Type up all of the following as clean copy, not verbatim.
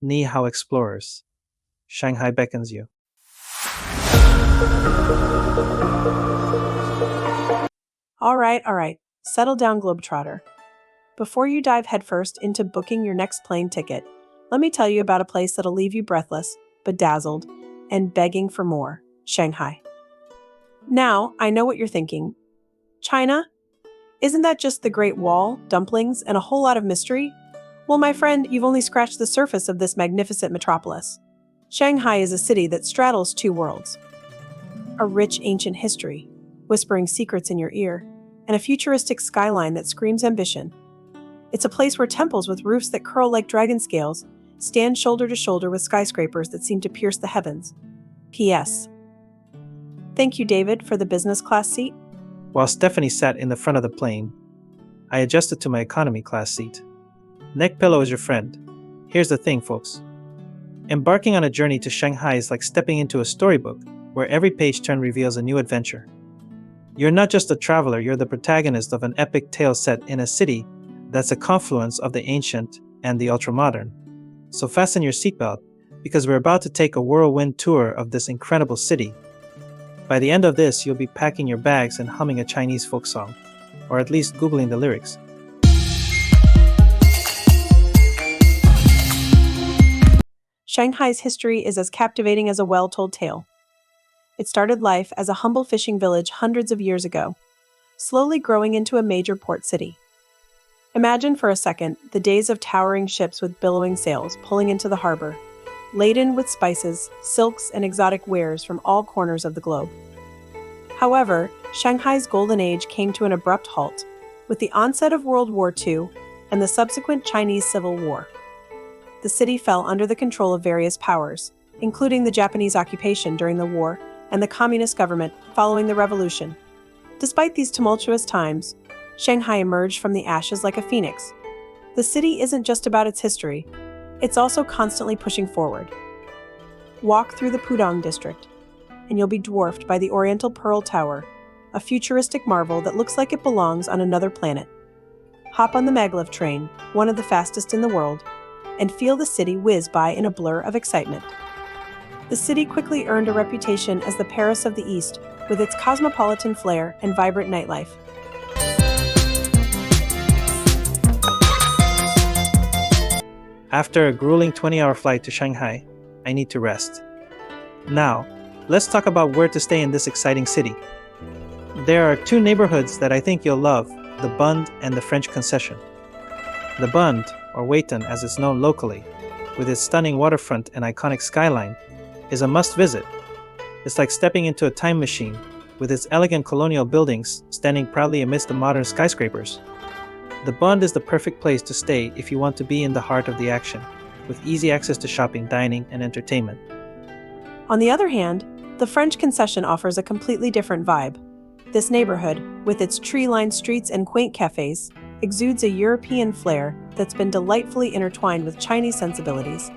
Ni hao explorers. Shanghai beckons you. All right. Settle down, Globetrotter. Before you dive headfirst into booking your next plane ticket, let me tell you about a place that'll leave you breathless, bedazzled, and begging for more: Shanghai. Now, I know what you're thinking. China? Isn't that just the Great Wall, dumplings, and a whole lot of mystery? Well, my friend, you've only scratched the surface of this magnificent metropolis. Shanghai is a city that straddles two worlds: a rich ancient history, whispering secrets in your ear, and a futuristic skyline that screams ambition. It's a place where temples with roofs that curl like dragon scales stand shoulder to shoulder with skyscrapers that seem to pierce the heavens. P.S. Thank you, David, for the business class seat. While Stephanie sat in the front of the plane, I adjusted to my economy class seat. Neck pillow is your friend. Here's the thing, folks. Embarking on a journey to Shanghai is like stepping into a storybook where every page turn reveals a new adventure. You're not just a traveler, you're the protagonist of an epic tale set in a city that's a confluence of the ancient and the ultramodern. So fasten your seatbelt, because we're about to take a whirlwind tour of this incredible city. By the end of this, you'll be packing your bags and humming a Chinese folk song, or at least Googling the lyrics. Shanghai's history is as captivating as a well-told tale. It started life as a humble fishing village hundreds of years ago, slowly growing into a major port city. Imagine for a second the days of towering ships with billowing sails pulling into the harbor, laden with spices, silks, and exotic wares from all corners of the globe. However, Shanghai's golden age came to an abrupt halt with the onset of World War II and the subsequent Chinese Civil War. The city fell under the control of various powers, including the Japanese occupation during the war and the communist government following the revolution. Despite these tumultuous times, Shanghai emerged from the ashes like a phoenix. The city isn't just about its history, it's also constantly pushing forward. Walk through the Pudong district, and you'll be dwarfed by the Oriental Pearl Tower, a futuristic marvel that looks like it belongs on another planet. Hop on the maglev train, one of the fastest in the world, and feel the city whiz by in a blur of excitement. The city quickly earned a reputation as the Paris of the East, with its cosmopolitan flair and vibrant nightlife. After a grueling 20-hour flight to Shanghai, I need to rest. Now, let's talk about where to stay in this exciting city. There are two neighborhoods that I think you'll love: the Bund and the French Concession. The Bund, or Weitan as it's known locally, with its stunning waterfront and iconic skyline, is a must-visit. It's like stepping into a time machine, with its elegant colonial buildings standing proudly amidst the modern skyscrapers. The Bund is the perfect place to stay if you want to be in the heart of the action, with easy access to shopping, dining, and entertainment. On the other hand, the French Concession offers a completely different vibe. This neighborhood, with its tree-lined streets and quaint cafes, exudes a European flair that's been delightfully intertwined with Chinese sensibilities.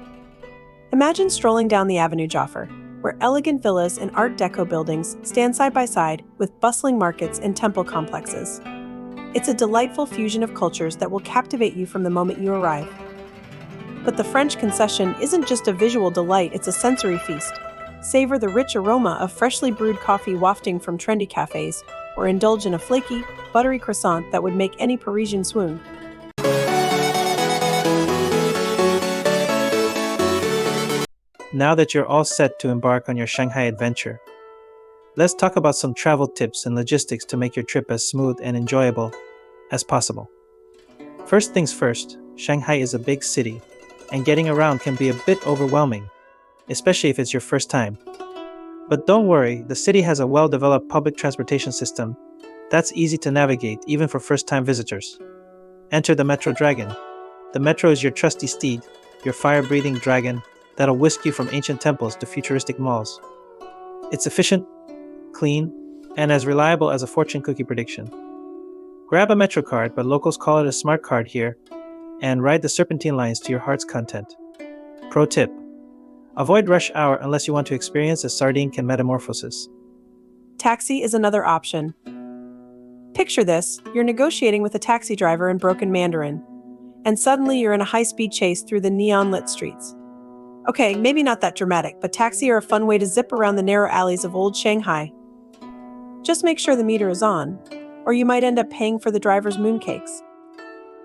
Imagine strolling down the Avenue Joffre, where elegant villas and Art Deco buildings stand side by side with bustling markets and temple complexes. It's a delightful fusion of cultures that will captivate you from the moment you arrive. But the French Concession isn't just a visual delight, it's a sensory feast. Savor the rich aroma of freshly brewed coffee wafting from trendy cafes, or indulge in a flaky, buttery croissant that would make any Parisian swoon. Now that you're all set to embark on your Shanghai adventure, let's talk about some travel tips and logistics to make your trip as smooth and enjoyable as possible. First things first, Shanghai is a big city, and getting around can be a bit overwhelming, especially if it's your first time. But don't worry, the city has a well-developed public transportation system that's easy to navigate even for first-time visitors. Enter the Metro Dragon. The Metro is your trusty steed, your fire-breathing dragon that'll whisk you from ancient temples to futuristic malls. It's efficient, clean, and as reliable as a fortune cookie prediction. Grab a Metro card, but locals call it a smart card here, and ride the serpentine lines to your heart's content. Pro tip: avoid rush hour unless you want to experience a sardine can metamorphosis. Taxi is another option. Picture this: you're negotiating with a taxi driver in broken Mandarin, and suddenly you're in a high-speed chase through the neon-lit streets. Okay, maybe not that dramatic, but taxi are a fun way to zip around the narrow alleys of old Shanghai. Just make sure the meter is on, or you might end up paying for the driver's mooncakes.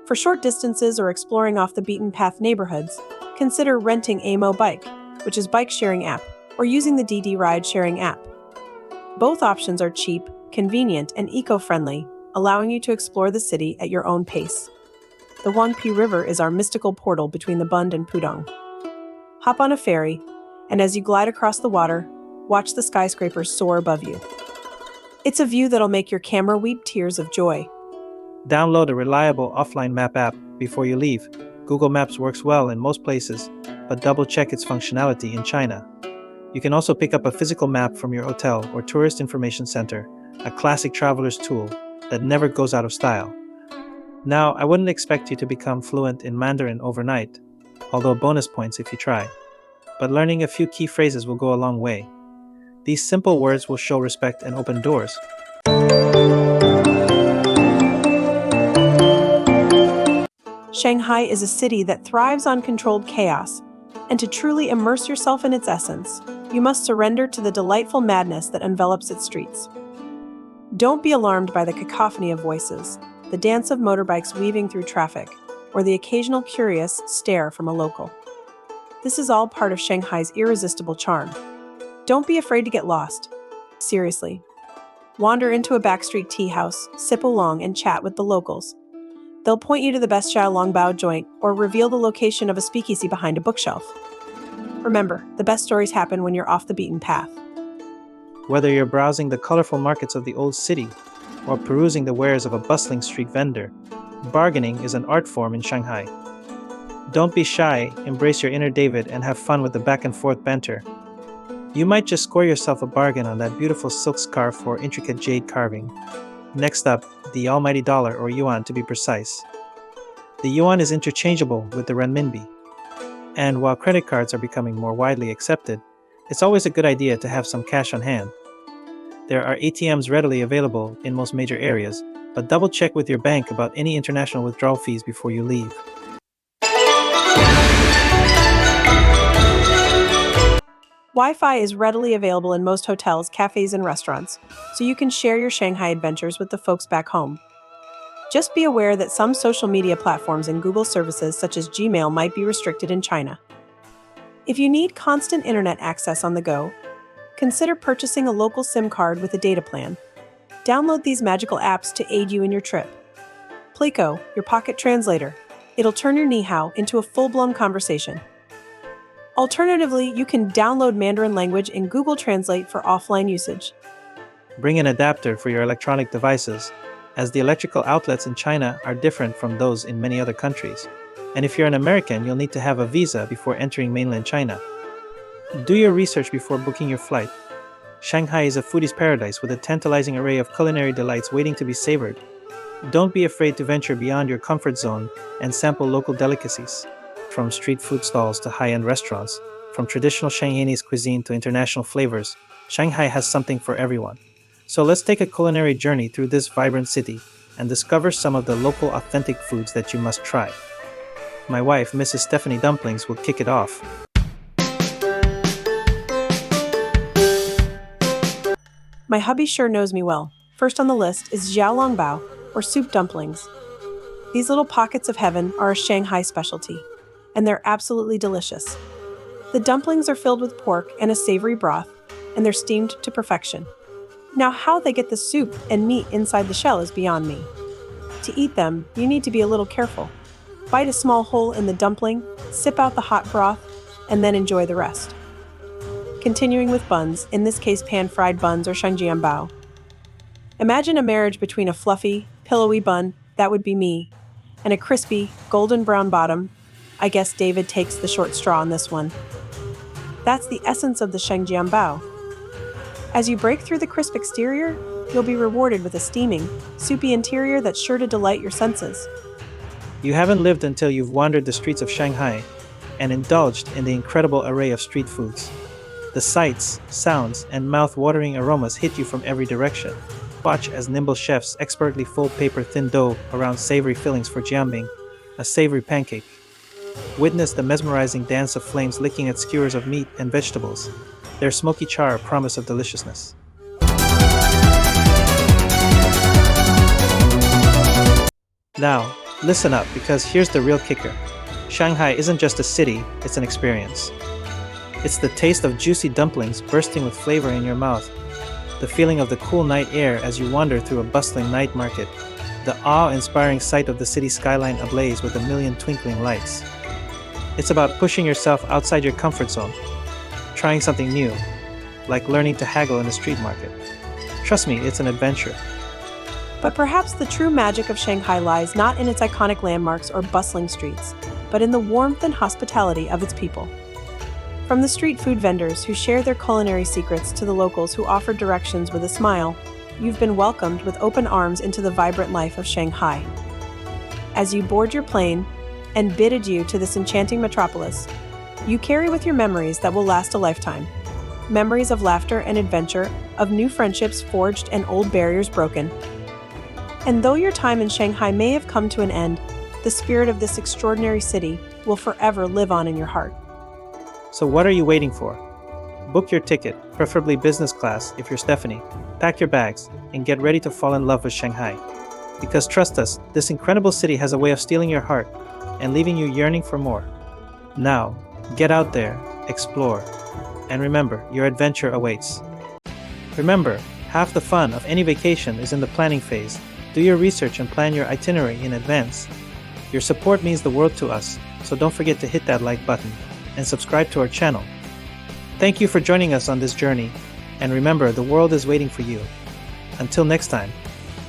For short distances or exploring off the beaten path neighborhoods, consider renting AMO Bike, which is bike sharing app, or using the DD Ride sharing app. Both options are cheap, convenient, and eco-friendly, allowing you to explore the city at your own pace. The Huangpu River is our mystical portal between the Bund and Pudong. Hop on a ferry, and as you glide across the water, watch the skyscrapers soar above you. It's a view that'll make your camera weep tears of joy. Download a reliable offline map app before you leave. Google Maps works well in most places, but double-check its functionality in China. You can also pick up a physical map from your hotel or tourist information center, a classic traveler's tool that never goes out of style. Now, I wouldn't expect you to become fluent in Mandarin overnight, although bonus points if you try. But learning a few key phrases will go a long way. These simple words will show respect and open doors. Shanghai is a city that thrives on controlled chaos, and to truly immerse yourself in its essence, you must surrender to the delightful madness that envelops its streets. Don't be alarmed by the cacophony of voices, the dance of motorbikes weaving through traffic, or the occasional curious stare from a local. This is all part of Shanghai's irresistible charm. Don't be afraid to get lost. Seriously. Wander into a backstreet tea house, sip oolong, and chat with the locals. They'll point you to the best Xiaolongbao joint or reveal the location of a speakeasy behind a bookshelf. Remember, the best stories happen when you're off the beaten path. Whether you're browsing the colorful markets of the old city or perusing the wares of a bustling street vendor, bargaining is an art form in Shanghai. Don't be shy, embrace your inner David, and have fun with the back and forth banter. You might just score yourself a bargain on that beautiful silk scarf or intricate jade carving. Next up, the almighty dollar, or yuan to be precise. The yuan is interchangeable with the renminbi. And while credit cards are becoming more widely accepted, it's always a good idea to have some cash on hand. There are ATMs readily available in most major areas, but double check with your bank about any international withdrawal fees before you leave. Wi-Fi is readily available in most hotels, cafes, and restaurants, so you can share your Shanghai adventures with the folks back home. Just be aware that some social media platforms and Google services such as Gmail might be restricted in China. If you need constant internet access on the go, consider purchasing a local SIM card with a data plan. Download these magical apps to aid you in your trip. Plico, your pocket translator. It'll turn your ni hao into a full-blown conversation. Alternatively, you can download Mandarin language in Google Translate for offline usage. Bring an adapter for your electronic devices, as the electrical outlets in China are different from those in many other countries. And if you're an American, you'll need to have a visa before entering mainland China. Do your research before booking your flight. Shanghai is a foodie's paradise with a tantalizing array of culinary delights waiting to be savored. Don't be afraid to venture beyond your comfort zone and sample local delicacies. From street food stalls to high-end restaurants, from traditional Shanghainese cuisine to international flavors, Shanghai has something for everyone. So let's take a culinary journey through this vibrant city and discover some of the local authentic foods that you must try. My wife, Mrs. Stephanie Dumplings, will kick it off. My hubby sure knows me well. First on the list is Xiaolongbao, or soup dumplings. These little pockets of heaven are a Shanghai specialty, and they're absolutely delicious. The dumplings are filled with pork and a savory broth, and they're steamed to perfection. Now, how they get the soup and meat inside the shell is beyond me. To eat them, you need to be a little careful. Bite a small hole in the dumpling, sip out the hot broth, and then enjoy the rest. Continuing with buns, in this case pan-fried buns or shangjianbao. Imagine a marriage between a fluffy, pillowy bun, that would be me, and a crispy, golden brown bottom. I guess David takes the short straw on this one. That's the essence of the shangjianbao. As you break through the crisp exterior, you'll be rewarded with a steaming, soupy interior that's sure to delight your senses. You haven't lived until you've wandered the streets of Shanghai and indulged in the incredible array of street foods. The sights, sounds, and mouth-watering aromas hit you from every direction. Watch as nimble chefs expertly fold paper-thin dough around savory fillings for jianbing, a savory pancake. Witness the mesmerizing dance of flames licking at skewers of meat and vegetables, their smoky char a promise of deliciousness. Now, listen up because here's the real kicker. Shanghai isn't just a city, it's an experience. It's the taste of juicy dumplings bursting with flavor in your mouth, the feeling of the cool night air as you wander through a bustling night market, the awe-inspiring sight of the city skyline ablaze with a million twinkling lights. It's about pushing yourself outside your comfort zone, trying something new, like learning to haggle in a street market. Trust me, it's an adventure. But perhaps the true magic of Shanghai lies not in its iconic landmarks or bustling streets, but in the warmth and hospitality of its people. From the street food vendors who share their culinary secrets to the locals who offer directions with a smile, you've been welcomed with open arms into the vibrant life of Shanghai. As you board your plane and bid adieu to this enchanting metropolis, you carry with your memories that will last a lifetime. Memories of laughter and adventure, of new friendships forged and old barriers broken. And though your time in Shanghai may have come to an end, the spirit of this extraordinary city will forever live on in your heart. So what are you waiting for? Book your ticket, preferably business class if you're Stephanie, pack your bags, and get ready to fall in love with Shanghai. Because trust us, this incredible city has a way of stealing your heart and leaving you yearning for more. Now, get out there, explore, and remember, your adventure awaits. Remember, half the fun of any vacation is in the planning phase. Do your research and plan your itinerary in advance. Your support means the world to us, so don't forget to hit that like button and subscribe to our channel. Thank you for joining us on this journey, and remember, the world is waiting for you. Until next time.